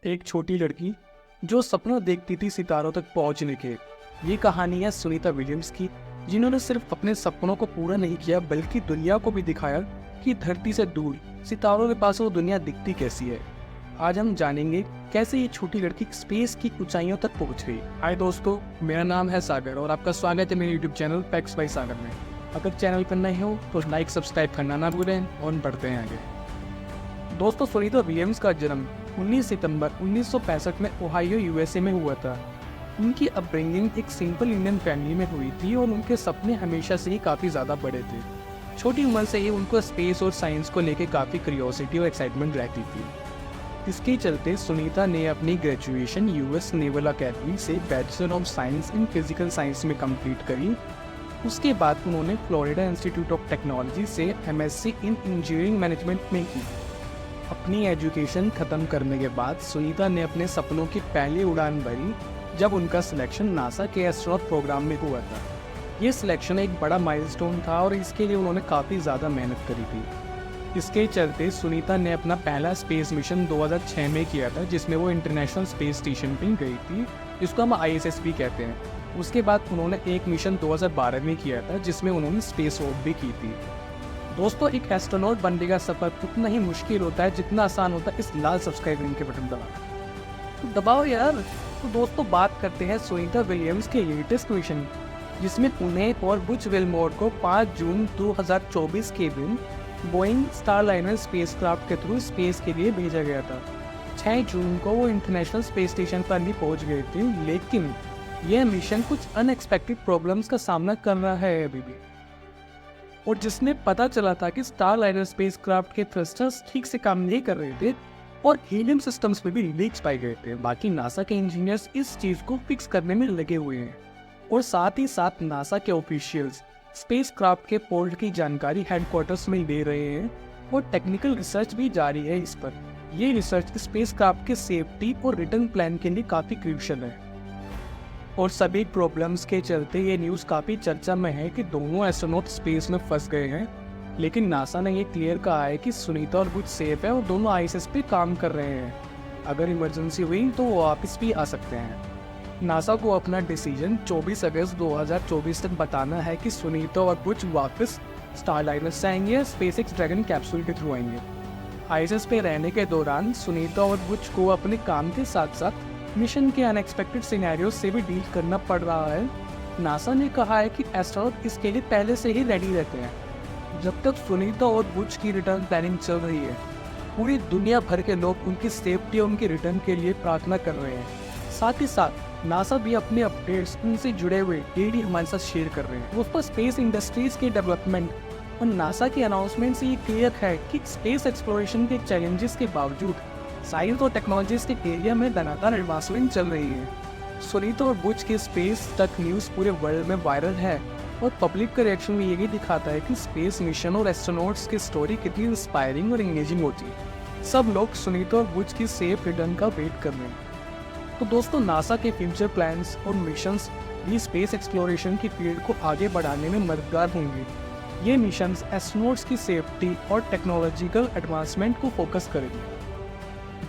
एक छोटी लड़की जो सपना देखती थी सितारों तक पहुंचने के। ये कहानी है सुनीता विलियम्स की, जिन्होंने सिर्फ अपने सपनों को पूरा नहीं किया बल्कि दुनिया को भी दिखाया कि धरती से दूर सितारों के पास वो दुनिया दिखती कैसी है। आज हम जानेंगे कैसे ये छोटी लड़की स्पेस की ऊंचाइयों तक पहुंच गई। हाय दोस्तों, मेरा नाम है सागर और आपका स्वागत है मेरे यूट्यूब चैनल फैक्ट्स बाय सागर में। अगर चैनल पर नए हो तो लाइक सब्सक्राइब करना ना भूलें और बढ़ते हैं आगे। दोस्तों, सुनीता विलियम्स का जन्म 19 सितंबर 1965 में ओहायो यूएसए में हुआ था। उनकी अपब्रिंगिंग एक सिंपल इंडियन फैमिली में हुई थी और उनके सपने हमेशा से ही काफ़ी ज़्यादा बड़े थे। छोटी उम्र से ही उनको स्पेस और साइंस को लेकर काफ़ी क्यूरियोसिटी और एक्साइटमेंट रहती थी। इसके चलते सुनीता ने अपनी ग्रेजुएशन यूएस नेवल अकेडमी से bachelor of science in physical science में कंप्लीट करी। उसके बाद उन्होंने फ्लोरिडा इंस्टीट्यूट ऑफ टेक्नोलॉजी से एमएससी इन इंजीनियरिंग मैनेजमेंट में की। अपनी एजुकेशन ख़त्म करने के बाद सुनीता ने अपने सपनों की पहली उड़ान भरी जब उनका सिलेक्शन नासा के एस्ट्रोनॉट प्रोग्राम में हुआ था। ये सिलेक्शन एक बड़ा माइलस्टोन था और इसके लिए उन्होंने काफ़ी ज़्यादा मेहनत करी थी। इसके चलते सुनीता ने अपना पहला स्पेस मिशन 2006 में किया था, जिसमें वो इंटरनेशनल स्पेस स्टेशन पर गई थी, जिसको हम ISS भी कहते हैं। उसके बाद उन्होंने एक मिशन 2012 में किया था, जिसमें उन्होंने स्पेस वॉक भी की थी। दोस्तों, एक एस्ट्रोनॉट बनने का सफर उतना ही मुश्किल होता है जितना आसान होता है इस लाल सब्सक्राइब के बटन दबाना। तो दबाओ यार। तो दोस्तों, बात करते हैं सुनीता विलियम्स के लेटेस्ट मिशन, जिसमें उन्हें और बुच विल्मोर को 5 जून 2024 के दिन बोइंग स्टारलाइनर स्पेसक्राफ्ट के थ्रू स्पेस के लिए भेजा गया था। 6 जून को वो इंटरनेशनल स्पेस स्टेशन पर भी पहुंच गए थे, लेकिन यह मिशन कुछ अनएक्सपेक्टेड प्रॉब्लम्स का सामना कर रहा है अभी भी। और जिसने पता चला था कि स्टारलाइनर स्पेसक्राफ्ट के थ्रस्टर्स ठीक से काम नहीं कर रहे थे और हीलियम सिस्टम्स में भी लीक्स पाए गए थे। बाकी नासा के इंजीनियर्स इस चीज़ को फिक्स करने में लगे हुए हैं और साथ ही साथ नासा के ऑफिशियल्स स्पेसक्राफ्ट के पोर्ट की जानकारी हेडक्वार्टर्स में ले रहे हैं और टेक्निकल रिसर्च भी जारी है इस पर। ये रिसर्च स्पेसक्राफ्ट के सेफ्टी और रिटर्न प्लान के लिए काफ़ी क्रूशियल है। और सभी प्रॉब्लम्स के चलते ये न्यूज़ काफ़ी चर्चा में है कि दोनों एस्ट्रोनॉट स्पेस में फंस गए हैं, लेकिन नासा ने ये क्लियर कहा है कि सुनीता और बुच सेफ है और दोनों ISS पे काम कर रहे हैं। अगर इमरजेंसी हुई तो वो वापस भी आ सकते हैं। नासा को अपना डिसीजन 24 अगस्त 2024 तक बताना है कि सुनीता और बुच वापस स्टारलाइनर से आएंगे या स्पेसएक्स ड्रैगन कैप्सूल के थ्रू आएंगे। ISS पे रहने के दौरान सुनीता और बुच को अपने काम के साथ साथ मिशन के अनएक्सपेक्टेड सिनेरियो से भी डील करना पड़ रहा है। नासा ने कहा है कि एस्ट्रोनॉट इसके लिए पहले से ही रेडी रहते हैं। जब तक सुनीता और बुच की रिटर्न प्लानिंग चल रही है, पूरी दुनिया भर के लोग उनकी सेफ्टी और उनके रिटर्न के लिए प्रार्थना कर रहे हैं। साथ ही साथ नासा भी अपने अपडेट्स उनसे जुड़े हुए डेली हमारे साथ शेयर कर रहे हैं। उस पर स्पेस इंडस्ट्रीज के डेवलपमेंट और नासा के अनाउंसमेंट से ये क्लियर है कि स्पेस एक्सप्लोरेशन के चैलेंजेस के बावजूद साइंस और टेक्नोलॉजीज के एरिया में लगातार एडवांसमेंट चल रही है। सुनीता और बुच के स्पेस तक न्यूज़ पूरे वर्ल्ड में वायरल है और पब्लिक का रिएक्शन भी यही दिखाता है कि स्पेस मिशन और एस्ट्रोनॉट्स की स्टोरी कितनी इंस्पायरिंग और एंगेजिंग होती है। सब लोग सुनीता और बुच की सेफ रिटर्न का वेट कर रहे हैं। तो दोस्तों, नासा के फ्यूचर प्लान्स और मिशंस भी स्पेस एक्सप्लोरेशन की फील्ड को आगे बढ़ाने में मददगार होंगे। ये मिशंस एस्ट्रोनॉट्स की सेफ्टी और टेक्नोलॉजिकल एडवांसमेंट को फोकस करेंगे।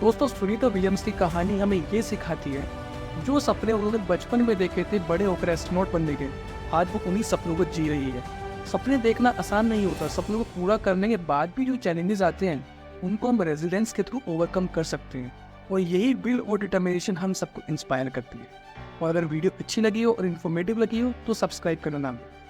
दोस्तों, सुनीता विलियम्स की कहानी हमें ये सिखाती है, जो सपने उन्होंने बचपन में देखे थे बड़े होकर एस्ट्रोनॉट बनने के, आज वो उन्हीं सपनों को जी रही है। सपने देखना आसान नहीं होता। सपनों को पूरा करने के बाद भी जो चैलेंजेस आते हैं उनको हम रेजिलियंस के थ्रू ओवरकम कर सकते हैं और यही विल और डिटर्मिनेशन हम सबको इंस्पायर करती है। और अगर वीडियो अच्छी लगी हो और इन्फॉर्मेटिव लगी हो तो सब्सक्राइब करना ना भूलें।